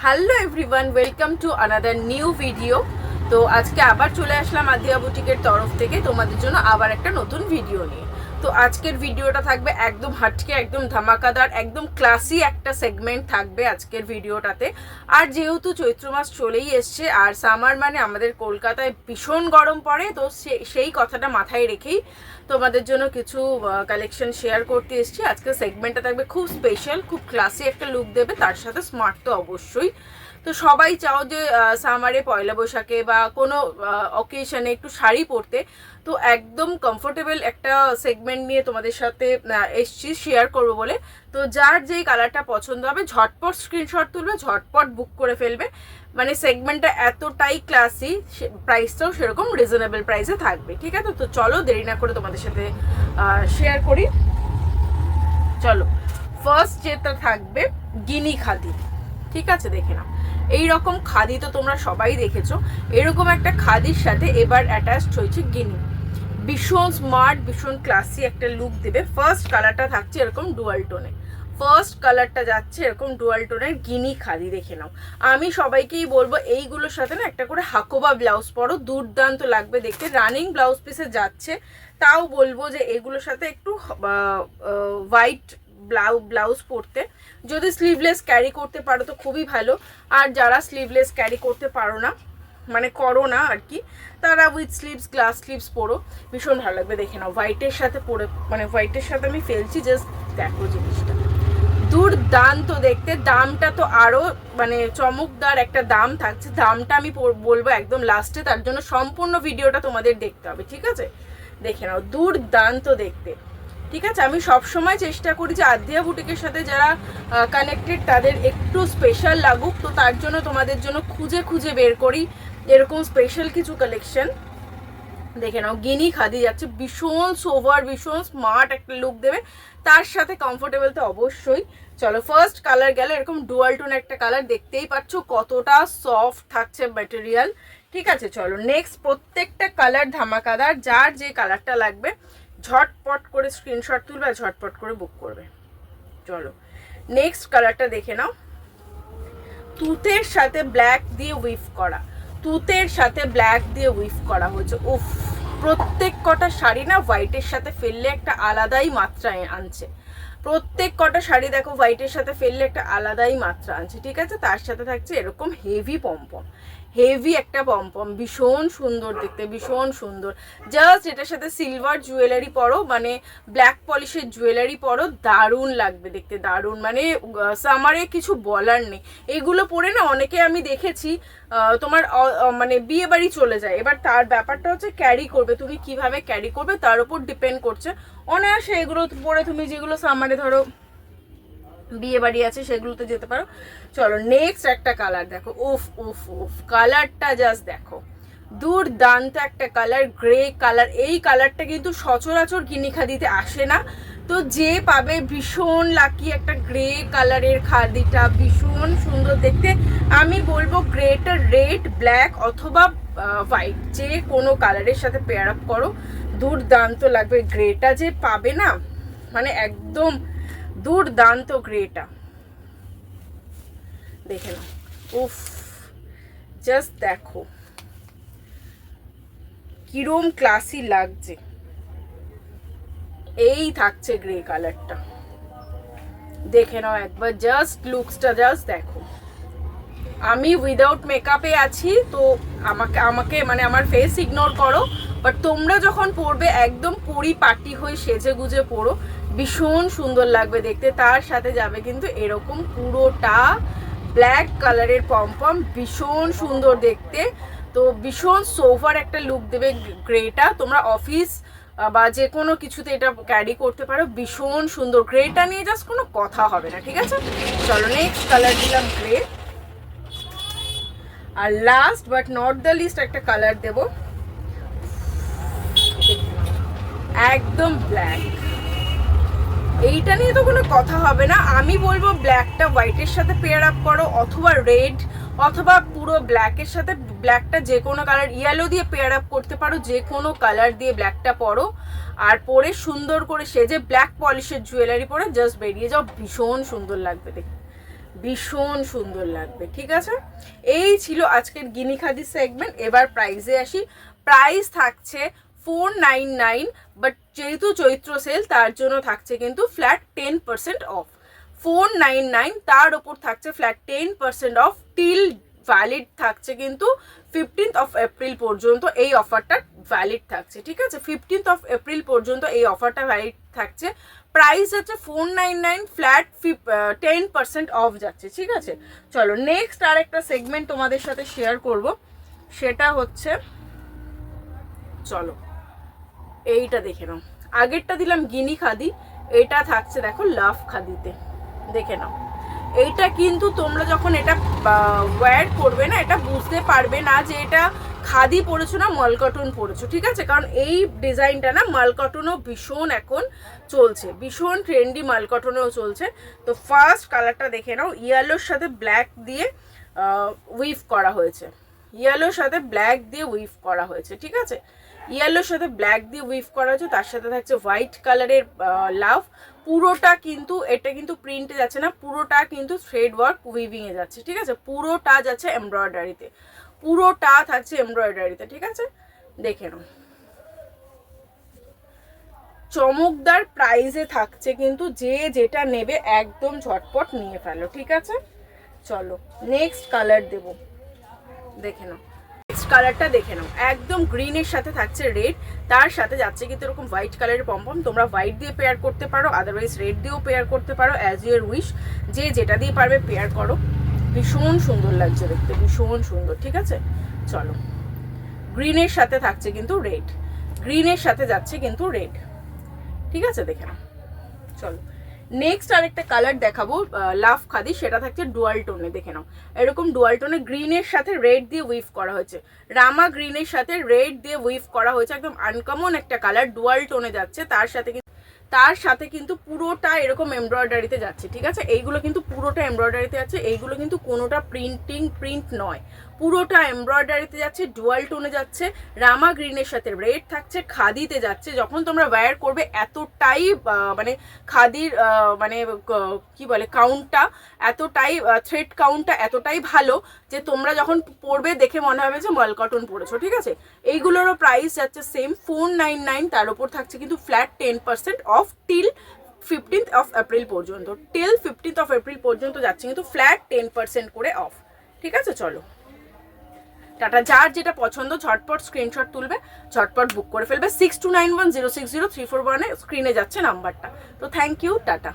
Hello everyone, welcome to another new video. তো আজকে আবার চলে আসলাম আদিয়া বুটিকের তরফ থেকে তোমাদের জন্য আবার একটা নতুন ভিডিও নিয়ে। তো আজকের ভিডিওটা থাকবে একদম হাটকে, একদম ধামাকাদার, একদম ক্লাসি একটা সেগমেন্ট থাকবে আজকের ভিডিওটাতে। আর যেহেতু চৈত্র মাস চলেই এসছে আর সামার মানে আমাদের কলকাতায় ভীষণ গরম পড়ে, তো সেই কথাটা মাথায় রেখেই তোমাদের জন্য কিছু কালেকশন শেয়ার করতে এসেছি। আজকের সেগমেন্টটা থাকবে খুব স্পেশাল, খুব ক্লাসি একটা লুক দেবে, তার সাথে স্মার্ট তো অবশ্যই। তো সবাই চাও যে সামারে পয়লা বৈশাখে বা কোনো অকেশনে একটু শাড়ি পরতে, তো একদম কমফোর্টেবল একটা সেগমেন্ট নিয়ে তোমাদের সাথে এসছি শেয়ার করবো বলে। তো যার যেই কালারটা পছন্দ হবে ঝটপট স্ক্রিনশট তুলবে, ঝটপট বুক করে ফেলবে। মানে সেগমেন্টটা এতটাই ক্লাসি, প্রাইসটাও সেরকম রিজনেবল প্রাইসে থাকবে, ঠিক আছে? তো চলো দেরি না করে তোমাদের সাথে শেয়ার করি। চলো, ফার্স্ট যেটা থাকবে গিনি খাদি, ঠিক আছে? দেখে নাও, এইরকম খাদি তো তোমরা সবাই দেখেছো। এরকম একটা খাদির সাথে এবার অ্যাটাচড হয়েছে গিনি। ভীষণ স্মার্ট, ভীষণ ক্লাসি একটা লুক দেবে। ফার্স্ট কালারটা থাকছে এরকম ডুয়াল টোনে, ফার্স্ট কালারটা যাচ্ছে এরকম ডুয়াল টোনের গিনি খাদি। দেখে নাও, আমি সবাইকেই বলবো এইগুলোর সাথে না একটা করে হাকোবা ব্লাউজ পরো, দুর্দান্ত লাগবে দেখতে। রানিং ব্লাউজ পিসে যাচ্ছে, তাও বলবো যে এগুলোর সাথে একটু হোয়াইট ব্লাউজ পরতে। যদি স্লিভলেস ক্যারি করতে পারো তো খুবই ভালো, আর যারা স্লিভলেস ক্যারি করতে পারো না, মানে করো না আর কি, তারা উইথ স্লিভস, গ্লাস স্লিভস পরো, ভীষণ ভালো লাগবে। দেখে নাও, হোয়াইটের সাথে পরে, মানে হোয়াইটের সাথে আমি ফেলছি, জাস্ট দেখো জিনিসটা দুর্দান্ত দেখতে। দামটা তো আরো মানে চমকদার একটা দাম থাকছে, দামটা আমি বলবো একদম লাস্টে, তার জন্য সম্পূর্ণ ভিডিওটা তোমাদের দেখতে হবে, ঠিক আছে? দেখে নাও, দুর্দান্ত দেখতে, ঠিক আছে? আমি সব সময় চেষ্টা করি যে আদিয়া বুটিকের সাথে যারা কানেক্টেড তাদের একটু স্পেশাল লাগুক, তো তার জন্য তোমাদের জন্য খুঁজে খুঁজে বের করি এরকম স্পেশাল কিছু কালেকশন। দেখে নাও, গিনি খাদি যাচ্ছে, ভীষণ সোভার, ভীষণ স্মার্ট একটা লুক দেবে, তার সাথে কমফোর্টেবল তো অবশ্যই। চলো, ফার্স্ট কালার গেল, এরকম ডুয়াল টোন একটা কালার, দেখতেই পাচ্ছ কতটা সফট থাকছে ম্যাটেরিয়াল, ঠিক আছে? চলো নেক্সট, প্রত্যেকটা কালার ধামাকাদার, যার যে কালারটা লাগবে ঝটপট করে স্ক্রিনশট তুলবে আর ঝটপট করে বুক করবে। চলো নেক্সট কালারটা দেখে নাও, তুতের সাথে ব্ল্যাক দিয়ে উইভ করা, তুতের সাথে ব্ল্যাক দিয়ে উইভ করা হয়েছে। উফ, প্রত্যেক কটা শাড়ি না হোয়াইটের সাথে ফেললে একটা আলাদাই মাত্রা আনছে। প্রত্যেক কটা শাড়ি দেখো হোয়াইটের সাথে ফেললে একটা আলাদাই মাত্রা আনছে, ঠিক আছে? তার সাথে থাকছে এরকম হেভি পম্পম, হেভি একটা পম্পম, ভীষণ সুন্দর দেখতে, ভীষণ সুন্দর। জাস্ট এটার সাথে সিলভার জুয়েলারি পরো, মানে ব্ল্যাক পলিশের জুয়েলারি পরো, দারুণ লাগবে দেখতে, দারুণ। মানে সামারে কিছু বলার নেই, এগুলো পরে না অনেকে আমি দেখেছি তোমার মানে বিয়ে বাড়ি চলে যায়। এবার তার ব্যাপারটা হচ্ছে ক্যারি করবে, তুমি কিভাবে ক্যারি করবে তার উপর ডিপেন্ড করছে। অনায়াসে এগুলো পরে তুমি যেগুলো সামারে ধরো বিয়ে বাড়ি আছে সেগুলোতে যেতে পারো। চলো নেক্সট একটা কালার দেখো, উফ উফ উফ, কালারটা জাস্ট দেখো, দুর্দান্ত একটা কালার, গ্রে কালার। এই কালারটা কিন্তু সচরাচর গিনি খাদিতে আসে না, তো যে পাবে ভীষণ লাকি একটা গ্রে কালারের খাদিটা, ভীষণ সুন্দর দেখতে। আমি বলবো গ্রেটা রেড, ব্ল্যাক অথবা হোয়াইট, যে কোনো কালারের সাথে পেয়ার আপ করো, দুর্দান্ত লাগবে। গ্রেটা যে পাবে না, মানে একদম দুর্দান্ত গ্রেটা, দেখে নাও, উফ জাস্ট দেখো কিরম ক্লাসি লাগছে। এই থাকছে গ্রে কালারটা, দেখে নাও একবার, জাস্ট লুকসটা জাস্ট দেখো। আমি উইদাউট মেকআপে আছি, তো আমাকে মানে আমার ফেস ইগনোর করো, বাট তোমরা যখন পরবে একদম পরিপাটি হয়ে সেজে গুজে পরো, ভীষণ সুন্দর লাগবে দেখতে। তার সাথে যাবে কিন্তু এরকম পুরোটা ব্ল্যাক কালারের পম্পম, ভীষণ সুন্দর দেখতে। তো ভীষণ সোভার একটা লুক দেবে গ্রেটা, তোমরা অফিস বা যে কোনো কিছুতে এটা ক্যারি করতে পারো, ভীষণ সুন্দর। গ্রেটা নিয়ে জাস্ট কোনো কথা হবে না, ঠিক আছে? চলো নেক্সট কালার দিলাম গ্রে, আর last but not the least একটা কালার দেব, একদম ব্ল্যাক। এইটা নিয়ে তো কোনো কথা হবে না, আমি বলবো ব্ল্যাকটা হোয়াইটের সাথে পেয়ার আপ করো, অথবা রেড, অথবা পুরো ব্ল্যাকের সাথে ব্ল্যাকটা যে কোনো কালার, ইয়েলো দিয়ে পেয়ার আপ করতে পারো, যে কোনো কালার দিয়ে ব্ল্যাকটা পরো, আর পরে সুন্দর করে সেজে ব্ল্যাক পলিশের জুয়েলারি পরে জাস্ট বেরিয়ে যাও, ভীষণ সুন্দর লাগবে দেখতে, ভীষণ সুন্দর লাগবে। ঠিক আছে, এই ছিল আজকের গিনি খাদি সেগমেন্ট। এবার প্রাইসে আসি। প্রাইস থাকছে 499, বাট যেহেতু চৈত্র সেল তার জন্য থাকছে কিন্তু ফ্ল্যাট 10% অফ। 499, তার ওপর থাকছে ফ্ল্যাট 10% অফ। টিল ভ্যালিড থাকছে কিন্তু 15th অফ এপ্রিল পর্যন্ত এই অফারটা ভ্যালিড থাকছে। ঠিক আছে, 15th অফ এপ্রিল পর্যন্ত এই অফারটা ভ্যালিড থাকছে। প্রাইস হচ্ছে 499, ফ্ল্যাট 10% অফ যাচ্ছে। ঠিক আছে, চলো নেক্সট আর একটা সেগমেন্ট তোমাদের সাথে শেয়ার করব, সেটা হচ্ছে, চলো এইটা দেখে নাও। আগেরটা দিলাম গিনি খাদি, এটা থাকছে দেখো লাভ খাদিতে, দেখে নাও। এইটা কিন্তু তোমরা যখন এটা ওয়্যার করবে না, এটা বুঝতে পারবে না যে এটা খাদি পরেছো না মাল কটন পরেছো। ঠিক আছে, কারণ এই ডিজাইনটা না মাল কটনও ভীষণ এখন চলছে, ভীষণ ট্রেন্ডি মাল কটনেও চলছে। তো ফার্স্ট কালারটা দেখে নাও, ইয়েলোর সাথে ব্ল্যাক দিয়ে উইভ করা হয়েছে, ইয়েলোর সাথে ব্ল্যাক দিয়ে উইভ করা হয়েছে। ঠিক আছে, ইয়েলোর সাথে ব্ল্যাক দিয়ে উইভ করা হয়েছে, তার সাথে থাকছে হোয়াইট কালারের লাভ। পুরোটা কিন্তু, এটা কিন্তু প্রিন্টে যাচ্ছে না, পুরোটা কিন্তু থ্রেড ওয়ার্ক উইভিংয়ে যাচ্ছে। ঠিক আছে, পুরোটা যাচ্ছে এমব্রয়ডারিতে, পুরোটা থাকছে এমব্রয়ডারিতে। ঠিক আছে, দেখে নাও, চমকদার প্রাইসে থাকছে কিন্তু, যে যেটা নেবে একদম ঝটপট নিয়ে ফেলো। ঠিক আছে, চলো নেক্সট কালার দেব, দেখে নাও। নেক্সট কালারটা দেখে নাও, একদম গ্রিনের সাথে থাকছে রেড, তার সাথে যাচ্ছে কিন্তু এরকম হোয়াইট কালারের পম্পম। তোমরা হোয়াইট দিয়ে পেয়ার করতে পারো, আদারওয়াইজ রেড দিয়েও পেয়ার করতে পারো, অ্যাজ ইউর উইশ, যে যেটা দিয়ে পারবে পেয়ার করো। ভীষণ সুন্দর লাগছে দেখতে, ভীষণ সুন্দর। ঠিক আছে, চলো গ্রিনের সাথে থাকছে কিন্তু রেড, গ্রিনের সাথে যাচ্ছে কিন্তু রেড। ঠিক আছে, দেখে নাও। চলো নেক্সট আরেকটা কালার দেখাবো লাভ খাদি, সেটা থাকছে ডুয়াল টোনে। দেখে নাও, এরকম ডুয়াল টোনে গ্রিনের সাথে রেড দিয়ে উইভ করা হয়েছে, রামা গ্রিনের সাথে রেড দিয়ে উইভ করা হয়েছে। একদম আনকমন একটা কালার, ডুয়াল টোনে যাচ্ছে, তার সাথে কিন্তু পুরোটা এরকম এমব্রয়ডারিতে যাচ্ছে। ঠিক আছে, এইগুলো কিন্তু পুরোটা এমব্রয়ডারিতে যাচ্ছে, এইগুলো কিন্তু কোনোটা প্রিন্ট নয়, পুরোটা এমব্রয়ডারিতে যাচ্ছে, ডুয়াল টোনে যাচ্ছে, রামা গ্রিনের সাথে রেড থাকছে, খাদিতে যাচ্ছে। যখন তোমরা ওয়্যার করবে এতটাই মানে খাদির মানে কি বলে কাউন্টটা, এতটাই থ্রেড কাউন্টটা এতটাই ভালো যে তোমরা যখন পরবে দেখে মনে হবে যে মাল কটন পরেছো। ঠিক আছে, এইগুলোরও প্রাইস যাচ্ছে সেম 499, তার উপর থাকছে কিন্তু flat 10% of till 15th of April পর্যন্ত। টিল 15th অফ এপ্রিল পর্যন্ত যাচ্ছে কিন্তু ফ্ল্যাট 10% করে অফ। ঠিক আছে, চলো টাটা। যার যেটা পছন্দ ঝটপট স্ক্রিনশট তুলবে, ঝটপট বুক করে ফেলবে। 6291060341 স্ক্রিনে যাচ্ছে নাম্বারটা। তো থ্যাংক ইউ, টাটা।